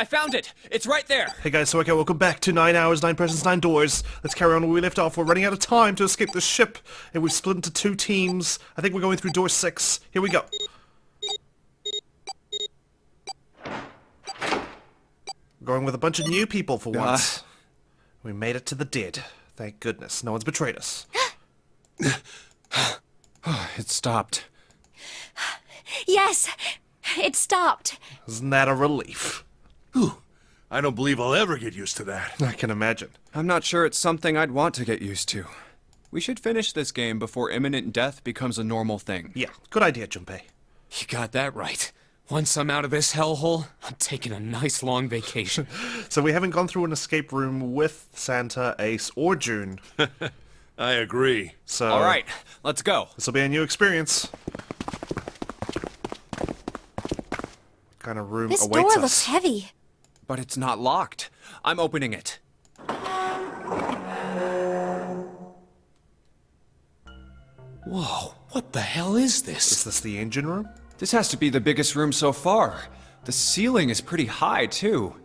I found it! It's right there! Hey guys, so okay, welcome back to 9 hours, 9 persons, 9 doors. Let's carry on where we left off. We're running out of time to escape the ship, and we've split into 2 teams. I think we're going through door 6. Here we go. We're going with a bunch of new people for once. We made it to the dead. Thank goodness. No one's betrayed us. It stopped. Yes, it stopped. Isn't that a relief? Whew. I don't believe I'll ever get used to that. I can imagine. I'm not sure it's something I'd want to get used to. We should finish this game before imminent death becomes a normal thing. Yeah, good idea, Junpei. You got that right. Once I'm out of this hellhole, I'm taking a nice long vacation. So we haven't gone through an escape room with Santa, Ace, or June. I agree. So All right, let's go. this will be a new experience. What kind of room This awaits door us? looks heavy. But it's not locked. I'm opening it. Whoa, what the hell is Is this? this the engine room? This has to be the biggest room so far. The ceiling is pretty high, too.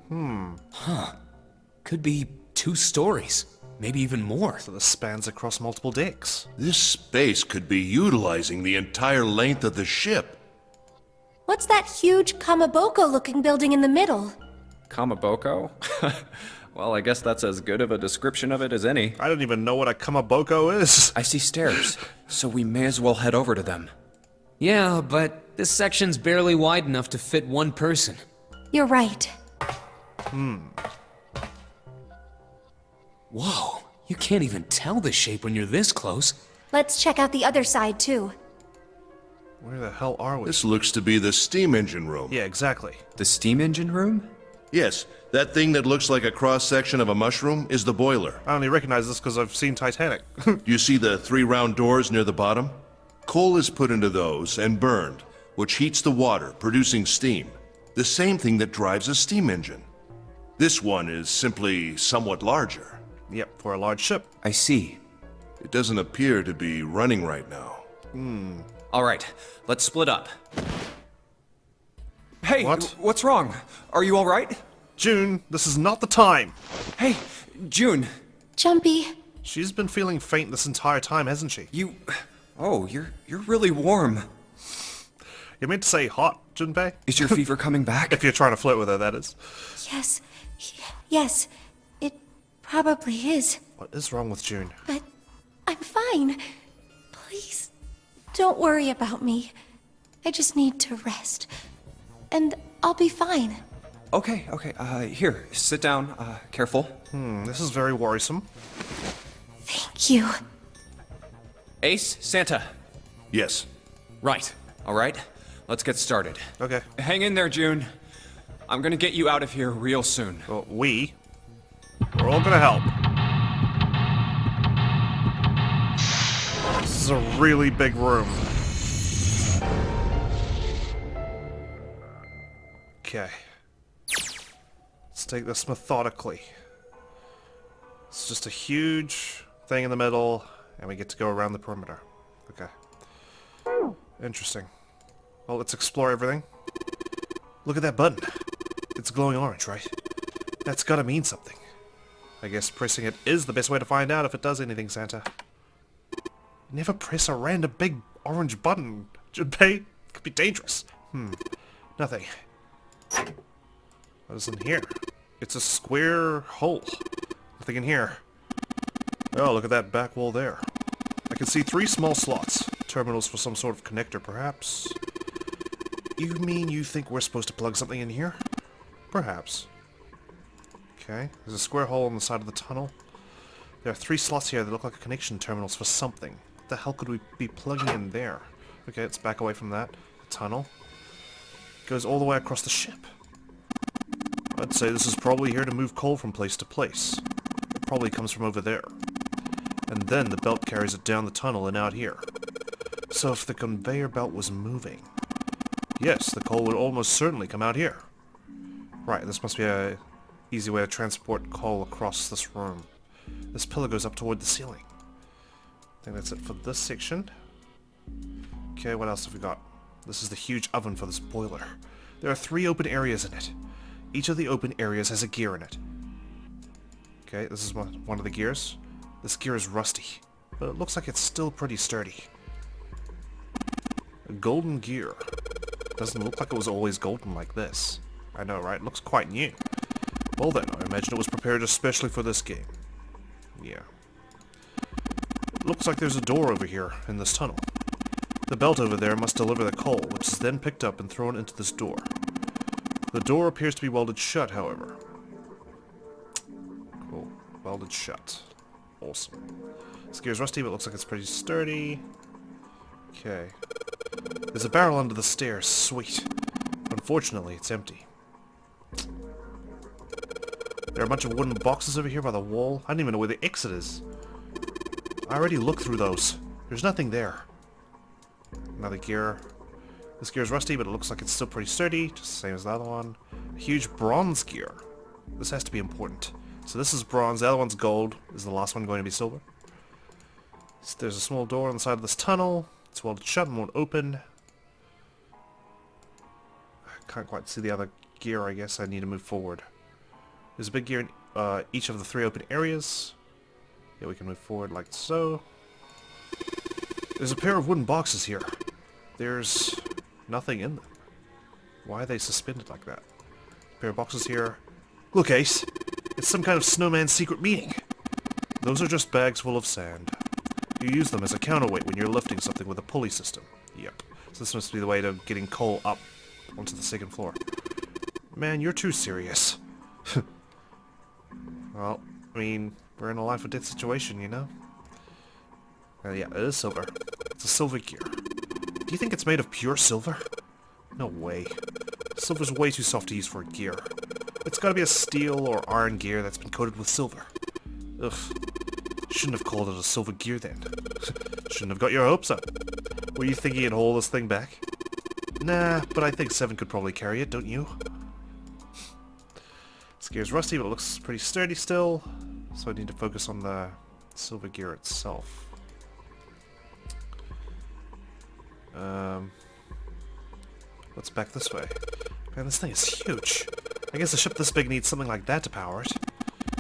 Could be 2 stories, maybe even more. So this spans across multiple decks. This space could be utilizing the entire length of the ship. What's that huge Kamaboko-looking building in the middle? Kamaboko? Well, I guess that's as good of a description of it as any. I don't even know what a kamaboko is. I see stairs, so we may as well head over to them. Yeah, but this section's barely wide enough to fit 1 person. You're right. Whoa, you can't even tell the shape when you're this close. Let's check out the other side, too. Where the hell are we? This looks to be the steam engine room. Yeah, exactly. The steam engine room? Yes, that thing that looks like a cross-section of a mushroom is the boiler. I only recognize this because I've seen Titanic. You see the 3 round doors near the bottom? Coal is put into those and burned, which heats the water, producing steam. The same thing that drives a steam engine. This one is simply somewhat larger. Yep, for a large ship. I see. It doesn't appear to be running right now. All right, let's split up. Hey, What? what's wrong? Are you all right? June, this is not the time. Hey, June, Jumpy, She's been feeling faint this entire time, hasn't she? you... Oh, you're really warm. You meant to say hot, Junpei? Is your fever coming back? If you're trying to flirt with her, that is. yes, yes, it probably is, What is wrong with June? but I'm fine. Please, don't worry about me. I just need to rest, and I'll be fine. Okay, here, sit down, careful. This is very worrisome. Thank you. Ace, Santa. Yes. Right. All right, let's get started. Okay. Hang in there, June. I'm gonna get you out of here real soon. Well, we're all gonna help. This is a really big room. Okay. Let's take this methodically. It's just a huge thing in the middle, and we get to go around the perimeter. Okay. Interesting. Well, let's explore everything. Look at that button. It's glowing orange, right? That's gotta mean something. I guess pressing it is the best way to find out if it does anything, Santa. Never press a random big orange button, Junpei. It could be dangerous. Nothing. What is in here? It's a square hole. Nothing in here. Oh, look at that back wall there. I can see 3 small slots. Terminals for some sort of connector, perhaps. You mean you think we're supposed to plug something in here? Perhaps. Okay, there's a square hole on the side of the tunnel. There are 3 slots here that look like connection terminals for something. What the hell could we be plugging in there? Okay, let's back away from that. The tunnel goes all the way across the ship. I'd say this is probably here to move coal from place to place. It probably comes from over there. And then the belt carries it down the tunnel and out here. So if the conveyor belt was moving, yes, the coal would almost certainly come out here. Right, this must be a easy way to transport coal across this room. This pillar goes up toward the ceiling. I think that's it for this section. Okay, what else have we got? This is the huge oven for this boiler. There are 3 open areas in it. Each of the open areas has a gear in it. Okay, this is one of the gears. This gear is rusty, but it looks like it's still pretty sturdy. A golden gear. Doesn't look like it was always golden like this. I know, right? It looks quite new. Well then, I imagine it was prepared especially for this game. Yeah. It looks like there's a door over here in this tunnel. The belt over there must deliver the coal, which is then picked up and thrown into this door. The door appears to be welded shut, however. Cool. Welded shut. Awesome. This gear's rusty, but looks like it's pretty sturdy. Okay. There's a barrel under the stairs. Sweet. Unfortunately, it's empty. There are a bunch of wooden boxes over here by the wall. I don't even know where the exit is. I already looked through those. There's nothing there. Another gear. This gear is rusty, but it looks like it's still pretty sturdy, just the same as the other one. A huge bronze gear. This has to be important. So this is bronze, the other one's gold. Is the last one going to be silver? So there's a small door on the side of this tunnel. It's welded shut and won't open. I can't quite see the other gear, I guess. I need to move forward. There's a big gear in each of the 3 open areas. Yeah, we can move forward like so. There's a pair of wooden boxes here. There's nothing in them. Why are they suspended like that? A pair of boxes here. Look, Ace. It's some kind of snowman's secret meeting. Those are just bags full of sand. You use them as a counterweight when you're lifting something with a pulley system. Yep. So this must be the way to getting coal up onto the 2nd floor. Man, you're too serious. Well, I mean, we're in a life or death situation, you know? Yeah, it is silver. It's a silver gear. Do you think it's made of pure silver? No way. Silver's way too soft to use for a gear. It's gotta be a steel or iron gear that's been coated with silver. Ugh. Shouldn't have called it a silver gear then. Shouldn't have got your hopes up. Were you thinking you'd haul this thing back? Nah, but I think 7 could probably carry it, don't you? This gear's rusty, but it looks pretty sturdy still. So I need to focus on the silver gear itself. What's back this way? Man, this thing is huge. I guess a ship this big needs something like that to power it.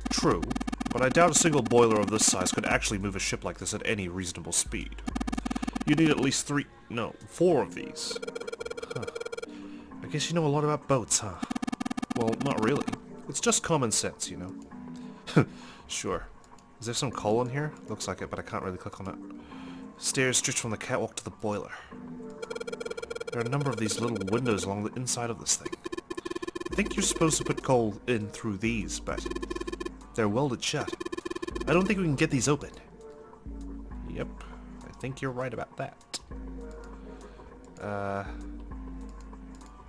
True, but I doubt a single boiler of this size could actually move a ship like this at any reasonable speed. You need at least 4 of these. Huh. I guess you know a lot about boats, huh? Well, not really. It's just common sense, you know? Sure. Is there some coal in here? Looks like it, but I can't really click on it. Stairs stretch from the catwalk to the boiler. There are a number of these little windows along the inside of this thing. I think you're supposed to put coal in through these, but they're welded shut. I don't think we can get these open. Yep, I think you're right about that.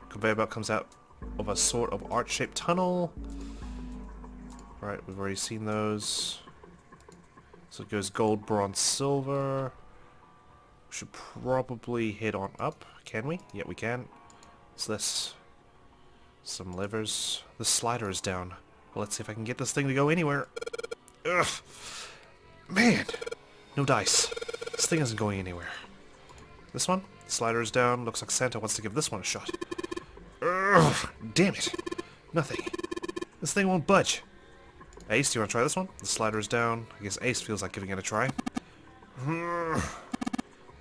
Conveyor belt comes out of a sort of arch-shaped tunnel. Right, we've already seen those. So it goes gold, bronze, silver. Should probably head on up. Can we? Yeah, we can. What's this? Some levers. The slider is down. Well, let's see if I can get this thing to go anywhere. Ugh. Man! No dice. This thing isn't going anywhere. This one? The slider is down. Looks like Santa wants to give this one a shot. Ugh. Damn it. Nothing. This thing won't budge. Ace, do you want to try this one? The slider is down. I guess Ace feels like giving it a try.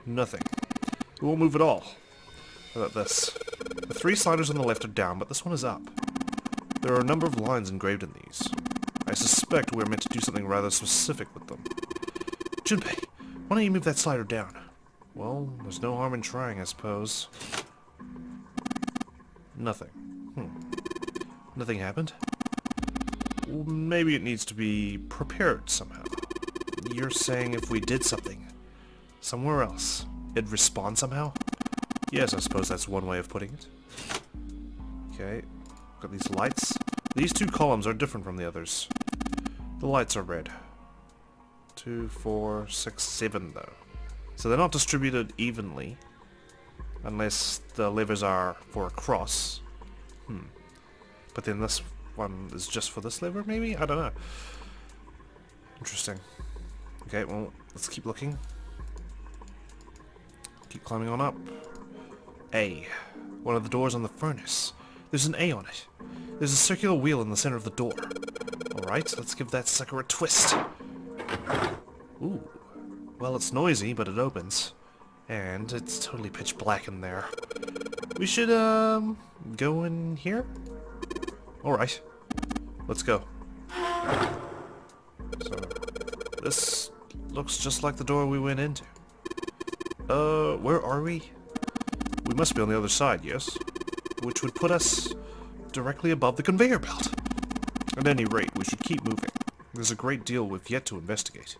Nothing. It won't move at all. How about this? The 3 sliders on the left are down, but this one is up. There are a number of lines engraved in these. I suspect we're meant to do something rather specific with them. Junpei, why don't you move that slider down? Well, there's no harm in trying, I suppose. Nothing. Nothing happened? Well, maybe it needs to be prepared somehow. You're saying if we did something somewhere else, it'd respond somehow? Yes, I suppose that's one way of putting it. Okay, got these lights. These 2 columns are different from the others. The lights are red. 2, 4, 6, 7 though. So they're not distributed evenly. Unless the levers are for a cross. But then this one is just for this lever, maybe? I don't know. Interesting. Okay, well, let's keep looking. Keep climbing on up. A. One of the doors on the furnace. There's an A on it. There's a circular wheel in the center of the door. Alright, let's give that sucker a twist. Ooh. Well, it's noisy, but it opens. And it's totally pitch black in there. We should, go in here? Alright. Let's go. So, this looks just like the door we went into. Where are we? We must be on the other side, yes? Which would put us directly above the conveyor belt. At any rate, we should keep moving. There's a great deal we've yet to investigate.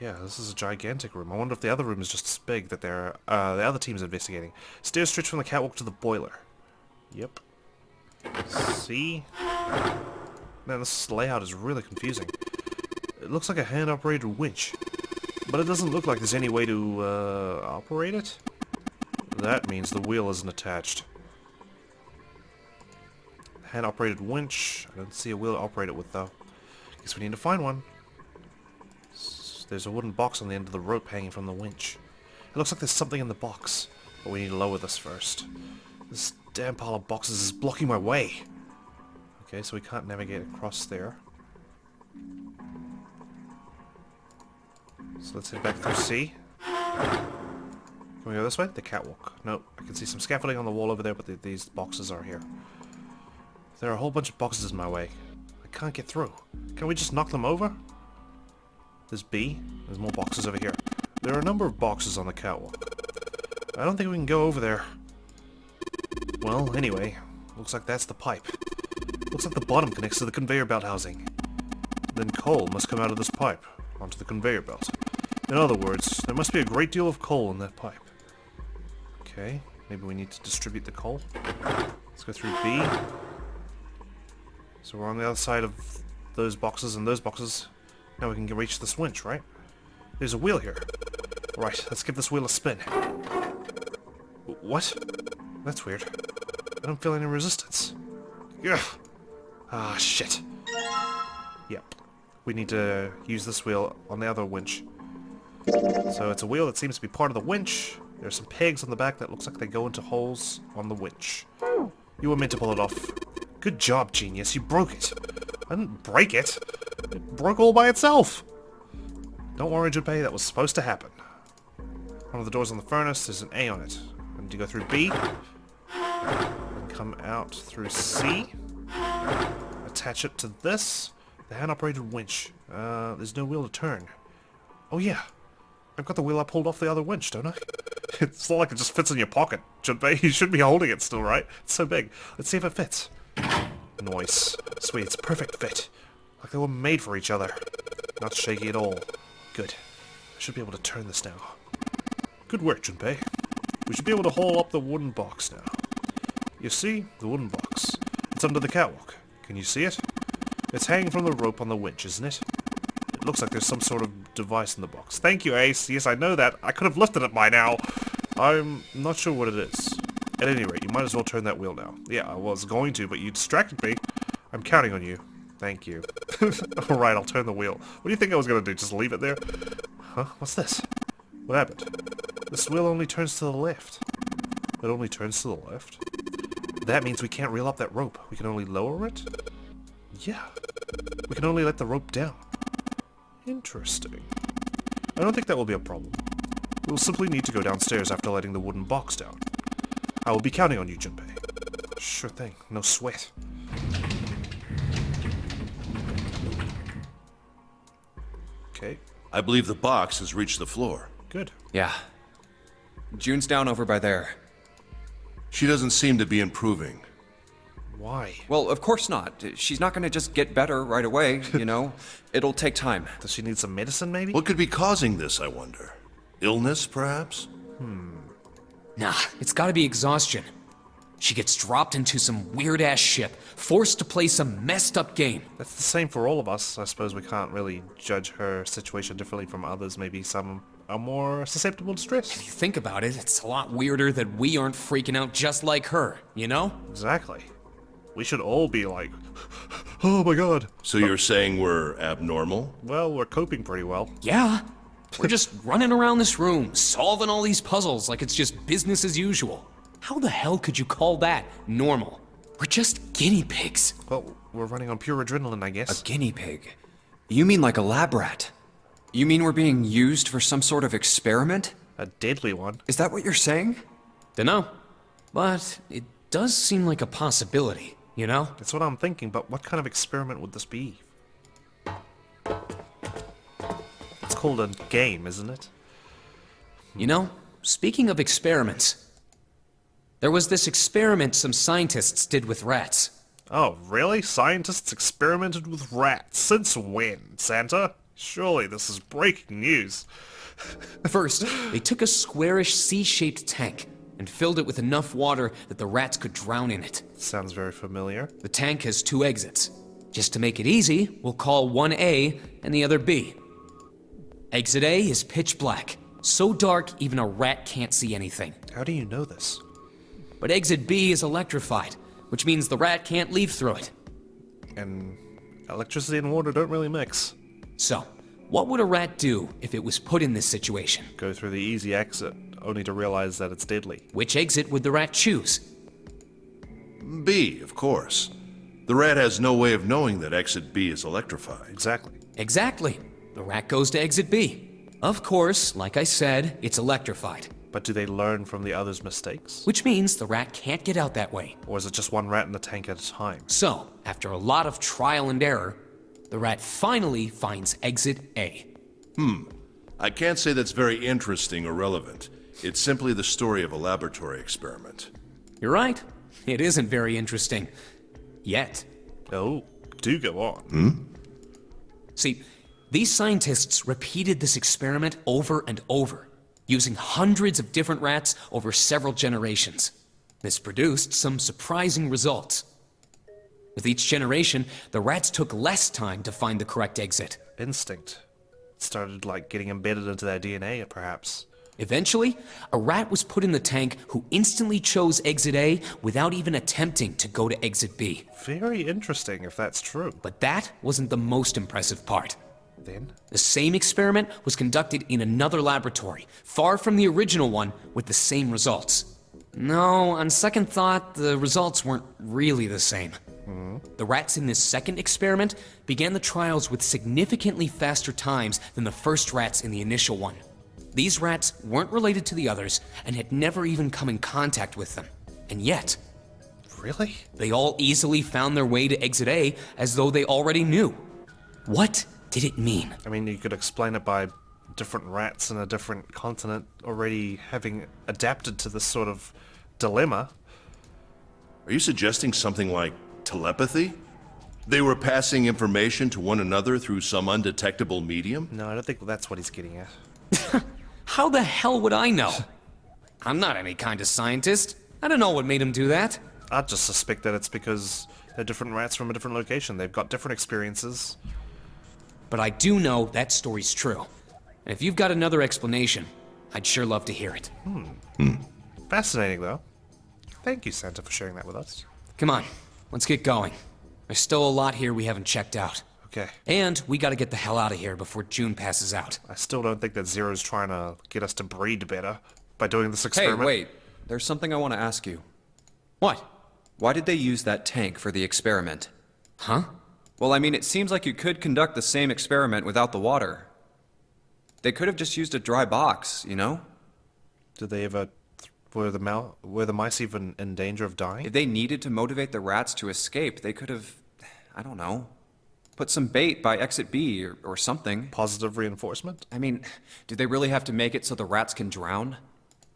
Yeah, this is a gigantic room. I wonder if the other room is just as big that the other team's investigating. Stairs stretch from the catwalk to the boiler. Yep. See? Man, this layout is really confusing. It looks like a hand-operated winch. But it doesn't look like there's any way to, operate it? That means the wheel isn't attached. Hand-operated winch. I don't see a wheel to operate it with, though. Guess we need to find one. There's a wooden box on the end of the rope hanging from the winch. It looks like there's something in the box, but we need to lower this first. This damn pile of boxes is blocking my way. Okay, so we can't navigate across there. So let's head back through C. Can we go this way? The catwalk. Nope. I can see some scaffolding on the wall over there, but these boxes are here. There are a whole bunch of boxes in my way. I can't get through. Can we just knock them over? There's B. There's more boxes over here. There are a number of boxes on the catwalk. I don't think we can go over there. Well, anyway, looks like that's the pipe. Looks like the bottom connects to the conveyor belt housing. Then coal must come out of this pipe, onto the conveyor belt. In other words, there must be a great deal of coal in that pipe. Okay, maybe we need to distribute the coal. Let's go through B. So we're on the other side of those boxes and those boxes. Now we can reach this winch, right? There's a wheel here. Right, let's give this wheel a spin. What? That's weird. I don't feel any resistance. Ugh. Ah, shit. Yep. We need to use this wheel on the other winch. So it's a wheel that seems to be part of the winch. There's some pegs on the back that looks like they go into holes on the winch. You were meant to pull it off. Good job, genius. You broke it. I didn't break it. It broke all by itself. Don't worry, Junpei. That was supposed to happen. One of the doors on the furnace, there's an A on it. I need to go through B. And come out through C. Attach it to this. The hand-operated winch. There's no wheel to turn. Oh yeah. I've got the wheel I pulled off the other winch, don't I? It's not like it just fits in your pocket, Junpei. You should be holding it still, right? It's so big. Let's see if it fits. Nice. Sweet, it's a perfect fit. Like they were made for each other. Not shaky at all. Good. I should be able to turn this now. Good work, Junpei. We should be able to haul up the wooden box now. You see? The wooden box. It's under the catwalk. Can you see it? It's hanging from the rope on the winch, isn't it? It looks like there's some sort of device in the box. Thank you, Ace. Yes, I know that. I could have lifted it by now. I'm not sure what it is. At any rate, you might as well turn that wheel now. Yeah, I was going to, but you distracted me. I'm counting on you. Thank you. Alright, I'll turn the wheel. What do you think I was going to do? Just leave it there? Huh? What's this? What happened? This wheel only turns to the left. It only turns to the left? That means we can't reel up that rope. We can only lower it? Yeah. We can only let the rope down. Interesting. I don't think that will be a problem. We'll simply need to go downstairs after letting the wooden box down. I will be counting on you, Junpei. Sure thing. No sweat. Okay. I believe the box has reached the floor. Good. Yeah. June's down over by there. She doesn't seem to be improving. Why? Well, of course not. She's not gonna just get better right away, you know? It'll take time. Does she need some medicine, maybe? What could be causing this, I wonder? Illness, perhaps? Nah, it's gotta be exhaustion. She gets dropped into some weird-ass ship, forced to play some messed-up game. That's the same for all of us. I suppose we can't really judge her situation differently from others. Maybe some are more susceptible to stress. If you think about it, it's a lot weirder that we aren't freaking out just like her, you know? Exactly. We should all be like, oh my god. So you're saying we're abnormal? Well, we're coping pretty well. Yeah. We're just running around this room, solving all these puzzles like it's just business as usual. How the hell could you call that normal? We're just guinea pigs. Well, we're running on pure adrenaline, I guess. A guinea pig? You mean like a lab rat? You mean we're being used for some sort of experiment? A deadly one. Is that what you're saying? Dunno. But it does seem like a possibility, you know? That's what I'm thinking, but what kind of experiment would this be? It's called a game, isn't it? You know, speaking of experiments, there was this experiment some scientists did with rats. Oh, really? Scientists experimented with rats? Since when, Santa? Surely this is breaking news. First, they took a squarish C-shaped tank and filled it with enough water that the rats could drown in it. Sounds very familiar. The tank has 2 exits. Just to make it easy, we'll call one A and the other B. Exit A is pitch black, so dark even a rat can't see anything. How do you know this? But exit B is electrified, which means the rat can't leave through it. And electricity and water don't really mix. So, what would a rat do if it was put in this situation? Go through the easy exit, only to realize that it's deadly. Which exit would the rat choose? B, of course. The rat has no way of knowing that exit B is electrified. Exactly. Exactly. The rat goes to exit B. Of course, like I said, it's electrified. But do they learn from the other's mistakes? Which means the rat can't get out that way. Or is it just one rat in the tank at a time? So, after a lot of trial and error, the rat finally finds exit A. I can't say that's very interesting or relevant. It's simply the story of a laboratory experiment. You're right. It isn't very interesting. Yet. Oh, do go on. See, these scientists repeated this experiment over and over, using hundreds of different rats over several generations. This produced some surprising results. With each generation, the rats took less time to find the correct exit. Instinct. It started like getting embedded into their DNA, perhaps. Eventually, a rat was put in the tank who instantly chose exit A without even attempting to go to exit B. Very interesting, if that's true. But that wasn't the most impressive part. Then? The same experiment was conducted in another laboratory, far from the original one, with the same results. No, on second thought, the results weren't really the same. The rats in this second experiment began the trials with significantly faster times than the first rats in the initial one. These rats weren't related to the others and had never even come in contact with them. And yet, Really? they all easily found their way to exit A as though they already knew. What did it mean? I mean, you could explain it by different rats in a different continent already having adapted to this sort of dilemma. Are you suggesting something like telepathy? They were passing information to one another through some undetectable medium? No, I don't think that's what he's getting at. How the hell would I know? I'm not any kind of scientist. I don't know what made him do that. I'd just suspect that it's because they're different rats from a different location. They've got different experiences. But I do know that story's true. And if you've got another explanation, I'd sure love to hear it. Fascinating, though. Thank you, Santa, for sharing that with us. Come on, let's get going. There's still a lot here we haven't checked out. Okay. And we gotta get the hell out of here before June passes out. I still don't think that Zero's trying to get us to breed better by doing this Hey, experiment. wait. There's something I want to ask you. What? Why did they use that tank for the experiment? Huh? Well, I mean, it seems like you could conduct the same experiment without the water. They could have just used a dry box, you know? Did they ever... Were the mice even in danger of dying? If they needed to motivate the rats to escape, they could have, I don't know, put some bait by exit B or something. Positive reinforcement? I mean, do they really have to make it so the rats can drown?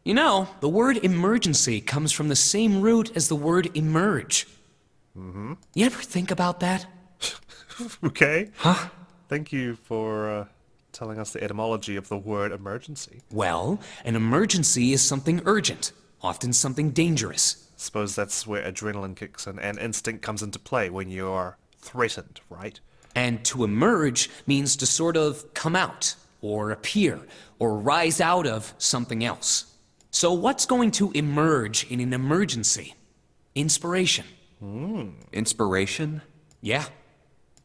You know, the word emergency comes from the same root as the word emerge. You ever think about that? Okay. Huh? Thank you for telling us the etymology of the word emergency. Well, an emergency is something urgent, often something dangerous. Suppose that's where adrenaline kicks in and instinct comes into play when you're threatened, right? And to emerge means to sort of come out, or appear, or rise out of something else. So what's going to emerge in an emergency? Inspiration. Inspiration? Yeah.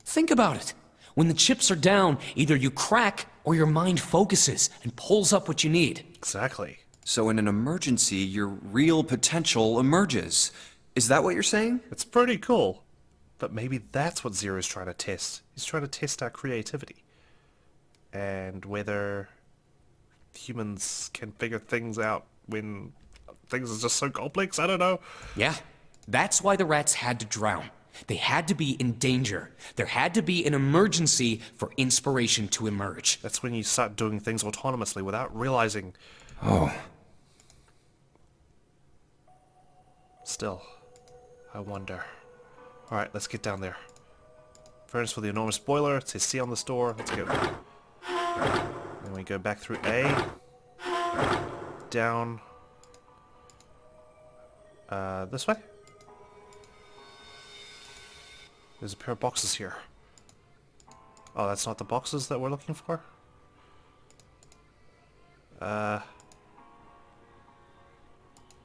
Think about it. When the chips are down, either you crack or your mind focuses and pulls up what you need. Exactly. So in an emergency, your real potential emerges. Is that what you're saying? It's pretty cool. But maybe that's what Zero's trying to test. He's trying to test our creativity. And whether humans can figure things out when things are just so complex. I don't know. Yeah, that's why the rats had to drown. They had to be in danger. There had to be an emergency for inspiration to emerge. That's when you start doing things autonomously without realizing. Oh. Still, I wonder. Alright, let's get down there. Furnace for the enormous boiler. It says C on this door. Let's go. Then we go back through A. Down. This way? There's a pair of boxes here. Oh, that's not the boxes that we're looking for?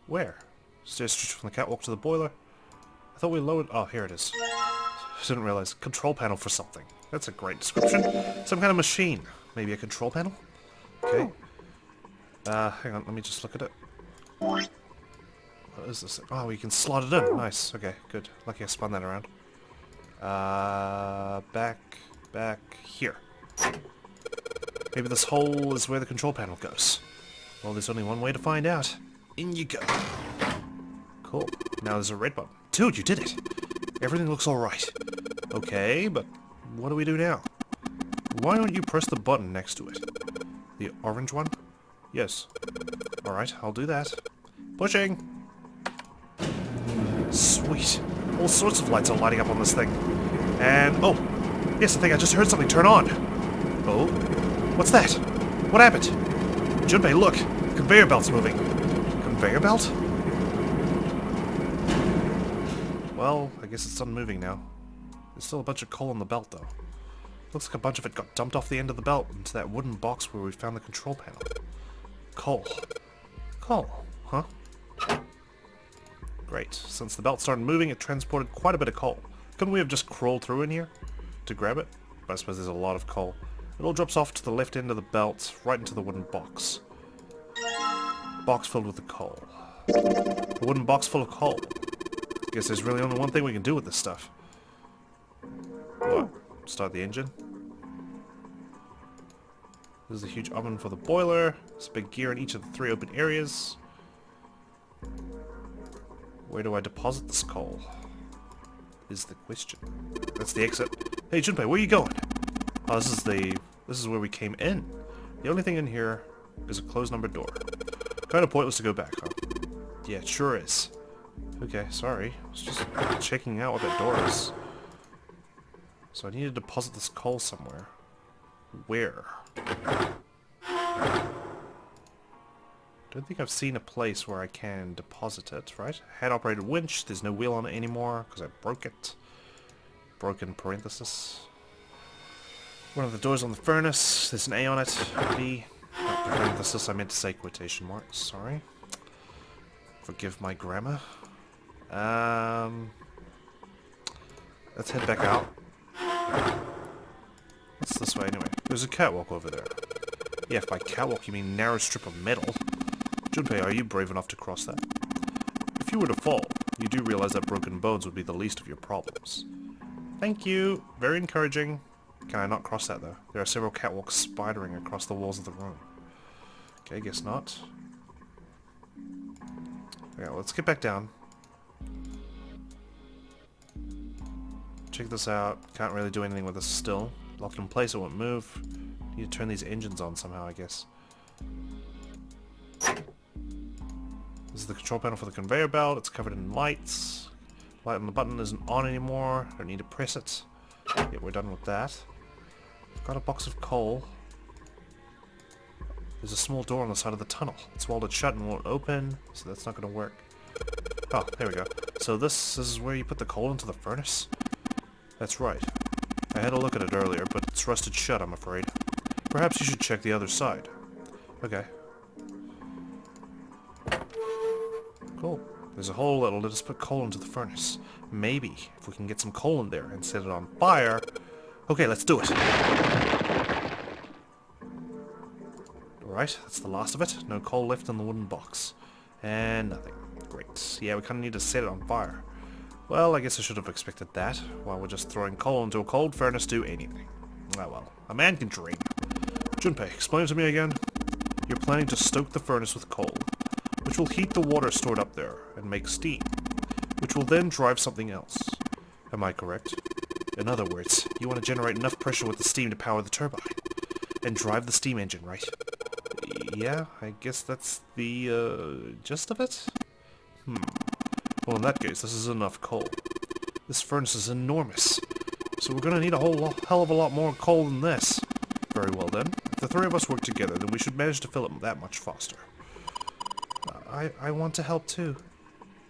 Where? Stairs straight from the catwalk to the boiler? I thought we lowered... Oh, here it is. I didn't realize. Control panel for something. That's a great description. Some kind of machine. Maybe a control panel? Okay. Hang on, let me just look at it. What is this? Oh, we can slot it in. Nice. Okay, good. Lucky I spun that around. Back here. Maybe this hole is where the control panel goes. Well, there's only one way to find out. In you go. Cool. Now there's a red button. Dude, you did it! Everything looks alright. Okay, but what do we do now? Why don't you press the button next to it? The orange one? Yes. Alright, I'll do that. Pushing! Sweet. All sorts of lights are lighting up on this thing. And, oh! Yes, I think I just heard something turn on! Oh? What's that? What happened? Junpei, look! The conveyor belt's moving. Conveyor belt? Well, I guess it's done moving now. There's still a bunch of coal in the belt, though. Looks like a bunch of it got dumped off the end of the belt into that wooden box where we found the control panel. Coal. Coal, huh? Great. Since the belt started moving, it transported quite a bit of coal. Couldn't we have just crawled through in here to grab it? But I suppose there's a lot of coal. It all drops off to the left end of the belt, right into the wooden box. Box filled with the coal. A wooden box full of coal. Guess there's really only one thing we can do with this stuff. What? Start the engine? There's a huge oven for the boiler. There's a big gear in each of the 3 open areas. Where do I deposit this coal? Is the question. That's the exit. Hey Junpei, where are you going? Oh, this is where we came in. The only thing in here is a closed number door. Kind of pointless to go back, huh? Yeah, it sure is. Okay, sorry. I was just checking out what that door is. So I need to deposit this coal somewhere. Where? Don't think I've seen a place where I can deposit it, right? Hand-operated winch. There's no wheel on it anymore because I broke it. Broken parenthesis. One of the doors on the furnace. There's an A on it. B. Not parenthesis. I meant to say quotation marks. Sorry. Forgive my grammar. Let's head back out. What's this way anyway? There's a catwalk over there. Yeah, if by catwalk you mean narrow strip of metal. Junpei, are you brave enough to cross that? If you were to fall, you do realize that broken bones would be the least of your problems. Thank you. Very encouraging. Can I not cross that though? There are several catwalks spidering across the walls of the room. Okay, guess not. Yeah, let's get back down. Check this out. Can't really do anything with this still. Locked in place, it won't move. Need to turn these engines on somehow, I guess. This is the control panel for the conveyor belt. It's covered in lights. Light on the button isn't on anymore. Don't need to press it. Yeah, we're done with that. Got a box of coal. There's a small door on the side of the tunnel. It's welded shut and won't open, so that's not going to work. Oh, there we go. So this is where you put the coal into the furnace? That's right. I had a look at it earlier, but it's rusted shut, I'm afraid. Perhaps you should check the other side. Okay. Cool. There's a hole that'll let us put coal into the furnace. Maybe, if we can get some coal in there and set it on fire... Okay, let's do it. Alright, that's the last of it. No coal left in the wooden box. And nothing. Great. Yeah, we kind of need to set it on fire. Well, I guess I should have expected that. Why would just throwing coal into a cold furnace do anything? Oh well, a man can dream. Junpei, explain to me again. You're planning to stoke the furnace with coal, which will heat the water stored up there and make steam, which will then drive something else. Am I correct? In other words, you want to generate enough pressure with the steam to power the turbine, and drive the steam engine, right? Yeah, I guess that's the, gist of it? Well, in that case, this is enough coal. This furnace is enormous, so we're gonna need a hell of a lot more coal than this. Very well then. If the three of us work together, then we should manage to fill it that much faster. I want to help too.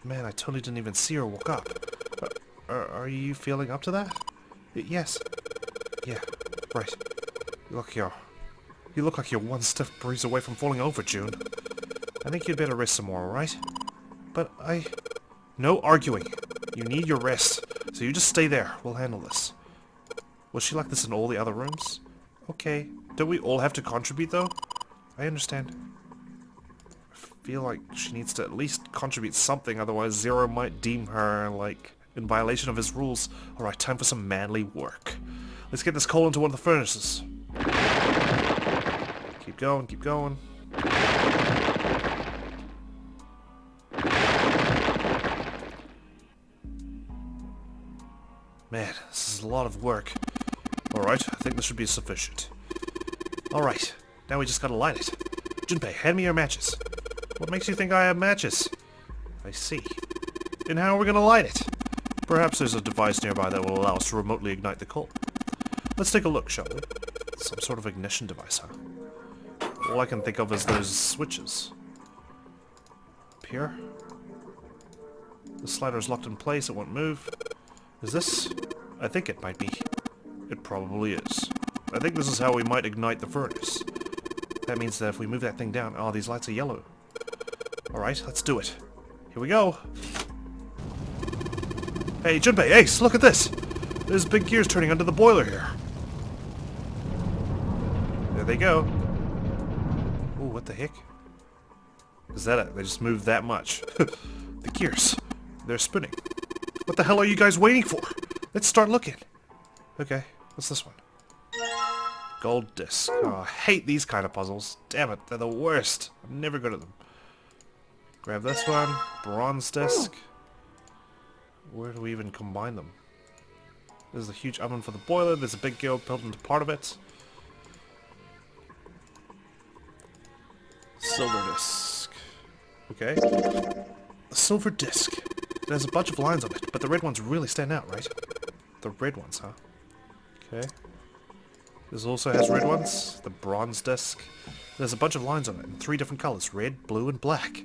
Man, I totally didn't even see her walk up. Are you feeling up to that? Yes. Yeah, right. You look like you're one stiff breeze away from falling over, June. I think you'd better rest some more, alright? But no arguing. You need your rest, so you just stay there. We'll handle this. Was she like this in all the other rooms? Okay. Don't we all have to contribute, though? I understand. I feel like she needs to at least contribute something, otherwise Zero might deem her, like, in violation of his rules. Alright, time for some manly work. Let's get this coal into one of the furnaces. Keep going, keep going. Man, this is a lot of work. Alright, I think this should be sufficient. Alright, now we just gotta light it. Junpei, hand me your matches. What makes you think I have matches? I see. And how are we gonna light it? Perhaps there's a device nearby that will allow us to remotely ignite the coal. Let's take a look, shall we? Some sort of ignition device, huh? All I can think of is those switches. Up here? The slider is locked in place, it won't move. Is this? I think it might be. It probably is. I think this is how we might ignite the furnace. That means that if we move that thing down... Oh, these lights are yellow. Alright, let's do it. Here we go. Hey, Junpei, Ace, look at this! There's big gears turning under the boiler here. There they go. Ooh, what the heck? Is that it? They just moved that much. The gears. They're spinning. What the hell are you guys waiting for? Let's start looking. Okay, what's this one? Gold disc. Oh, I hate these kind of puzzles. Damn it, they're the worst. I'm never good at them. Grab this one. Bronze disc. Where do we even combine them? There's a huge oven for the boiler. There's a big gear built into part of it. Silver disc. Okay. A silver disc. There's a bunch of lines on it, but the red ones really stand out, right? The red ones, huh? Okay. This also has red ones. The bronze disc. There's a bunch of lines on it in 3 different colors. Red, blue, and black.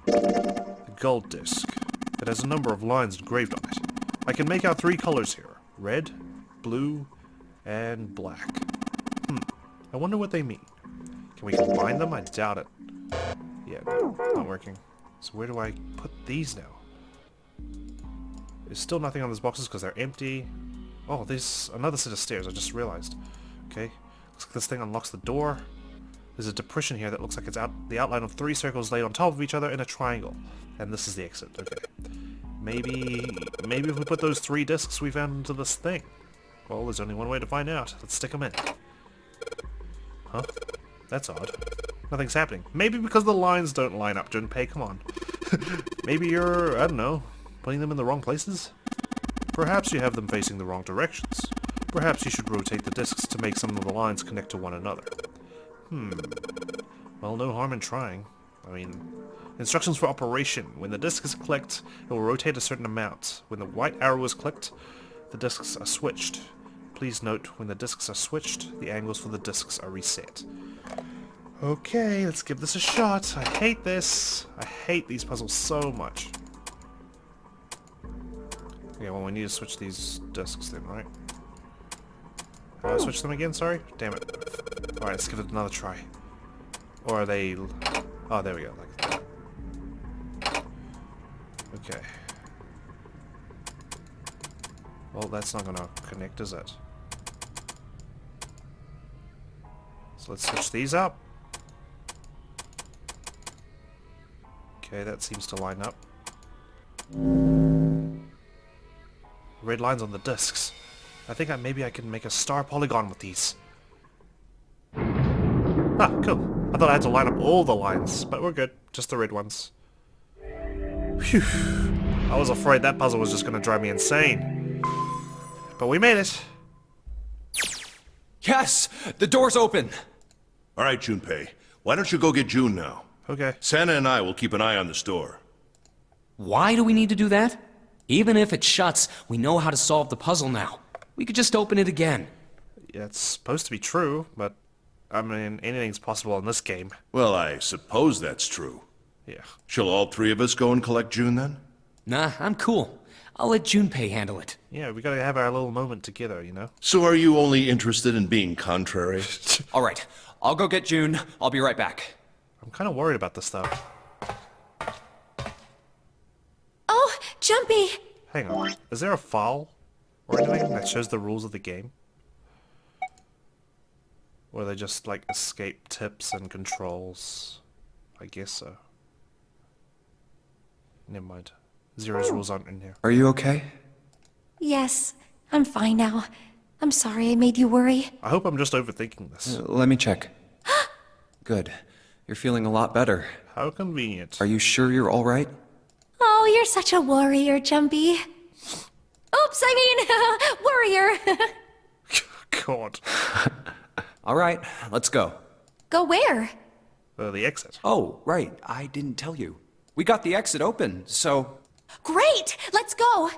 The gold disc. It has a number of lines engraved on it. I can make out 3 colors here. Red, blue, and black. I wonder what they mean. Can we combine them? I doubt it. Yeah, no, not working. So where do I put these now? There's still nothing on these boxes because they're empty. Oh, there's another set of stairs, I just realized. Okay, looks like this thing unlocks the door. There's a depression here that looks like it's the outline of 3 circles laid on top of each other in a triangle. And this is the exit, okay. Maybe if we put those 3 discs we found into this thing. Well, there's only one way to find out. Let's stick them in. Huh? That's odd. Nothing's happening. Maybe because the lines don't line up, Junpei, come on. Maybe you're, I don't know, putting them in the wrong places? Perhaps you have them facing the wrong directions. Perhaps you should rotate the discs to make some of the lines connect to one another. Well, no harm in trying. I mean, instructions for operation. When the disc is clicked, it will rotate a certain amount. When the white arrow is clicked, the discs are switched. Please note, when the discs are switched, the angles for the discs are reset. Okay, let's give this a shot. I hate this. I hate these puzzles so much. Okay, well, we need to switch these discs then, right? How do I switch them again? Sorry? Damn it. Alright, let's give it another try. Or are they... Oh, there we go. Like that. Okay. Well, that's not gonna connect, is it? So let's switch these up. Okay, that seems to line up. Red lines on the discs. I think maybe I can make a star polygon with these. Ah, cool. I thought I had to line up all the lines, but we're good. Just the red ones. Phew. I was afraid that puzzle was just going to drive me insane. But we made it. Yes! The door's open! All right, Junpei. Why don't you go get June now? Okay. Santa and I will keep an eye on this door. Why do we need to do that? Even if it shuts, we know how to solve the puzzle now. We could just open it again. Yeah, it's supposed to be true, but I mean, anything's possible in this game. Well, I suppose that's true. Yeah. Shall all three of us go and collect June then? Nah, I'm cool. I'll let Junpei handle it. Yeah, we gotta have our little moment together, you know? So are you only interested in being contrary? All right, I'll go get June. I'll be right back. I'm kind of worried about this stuff. Oh, Jumpy! Hang on. Is there a file or anything that shows the rules of the game? Or are they just like escape tips and controls? I guess so. Never mind. Zero's rules aren't in here. Are you okay? Yes, I'm fine now. I'm sorry I made you worry. I hope I'm just overthinking this. Let me check. Good. You're feeling a lot better. How convenient. Are you sure you're all right? Oh, you're such a warrior, Jumpy. Oops, I mean, warrior. God. All right, let's go. Go where? The exit. Oh, right. I didn't tell you. We got the exit open, so... Great! Let's go!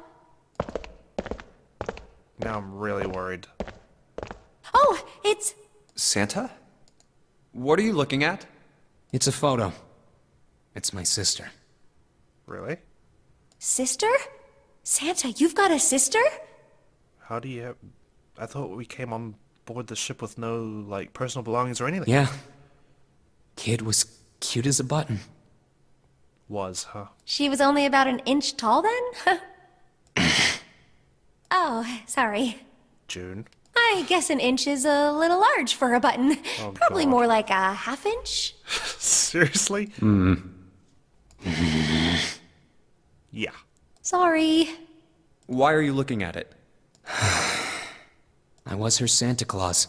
Now I'm really worried. Oh, it's... Santa? What are you looking at? It's a photo. It's my sister. Really? Sister? Santa, you've got a sister? How do you have... I thought we came on board the ship with no, like, personal belongings or anything. Yeah. Kid was cute as a button. Was, huh? She was only about an inch tall then? Oh, sorry. June. I guess an inch is a little large for a button. Oh, Probably God. more like a half inch. Seriously? Yeah. Sorry. Why are you looking at it? I was her Santa Claus.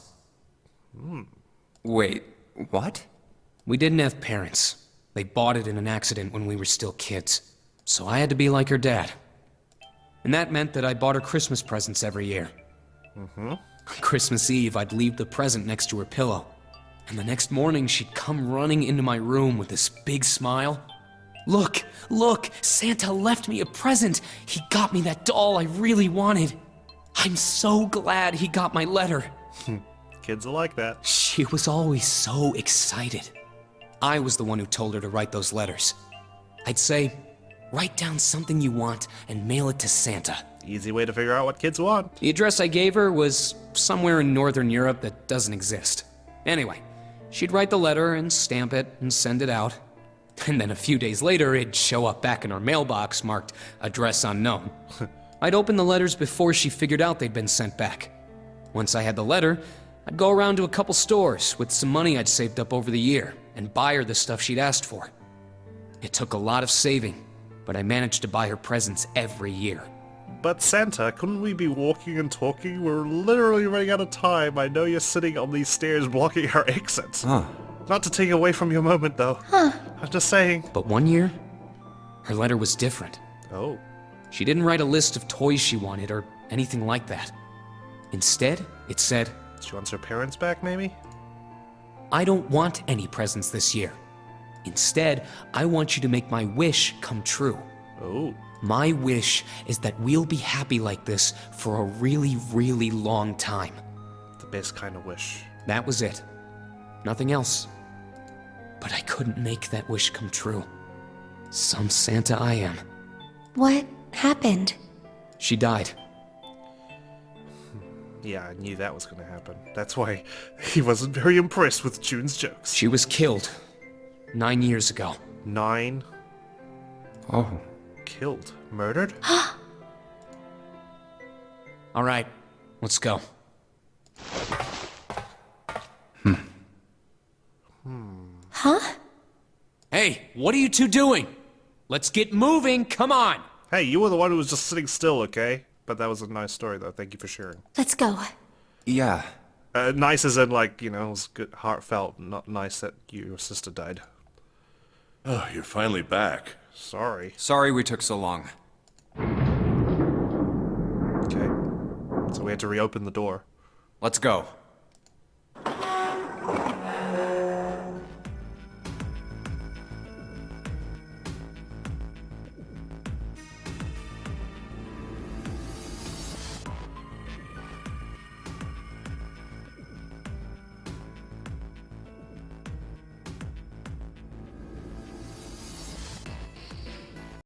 Wait, what? We didn't have parents. They bought it in an accident when we were still kids. So I had to be like her dad. And that meant that I bought her Christmas presents every year. On Christmas Eve, I'd leave the present next to her pillow. And the next morning, she'd come running into my room with this big smile. Look, look, Santa left me a present. He got me that doll I really wanted. I'm so glad he got my letter. Kids are like that. She was always so excited. I was the one who told her to write those letters. I'd say, write down something you want and mail it to Santa. Easy way to figure out what kids want. The address I gave her was somewhere in Northern Europe that doesn't exist. Anyway, she'd write the letter and stamp it and send it out. And then a few days later, it'd show up back in our mailbox marked address unknown. I'd open the letters before she figured out they'd been sent back. Once I had the letter, I'd go around to a couple stores with some money I'd saved up over the year and buy her the stuff she'd asked for. It took a lot of saving, but I managed to buy her presents every year. But Santa, couldn't we be walking and talking? We're literally running out of time. I know you're sitting on these stairs blocking our exits. Not to take away from your moment, though. I'm just saying. But one year, her letter was different. Oh. She didn't write a list of toys she wanted or anything like that. Instead, it said, She wants her parents back, maybe? I don't want any presents this year. Instead, I want you to make my wish come true. Oh. My wish is that we'll be happy like this for a really, really long time. The best kind of wish. That was it. Nothing else. But I couldn't make that wish come true. Some Santa I am. What happened? She died. Yeah, I knew that was going to happen. That's why he wasn't very impressed with June's jokes. She was killed 9 years ago. 9 Oh. killed. Murdered? All right, let's go. Huh? Hey, what are you two doing? Let's get moving, come on! Hey, you were the one who was just sitting still, okay? But that was a nice story, though. Thank you for sharing. Let's go. Yeah. Nice as in, like, you know, it was good, heartfelt, not nice that your sister died. Oh, you're finally back. Sorry. Sorry we took so long. Okay. So we had to reopen the door. Let's go.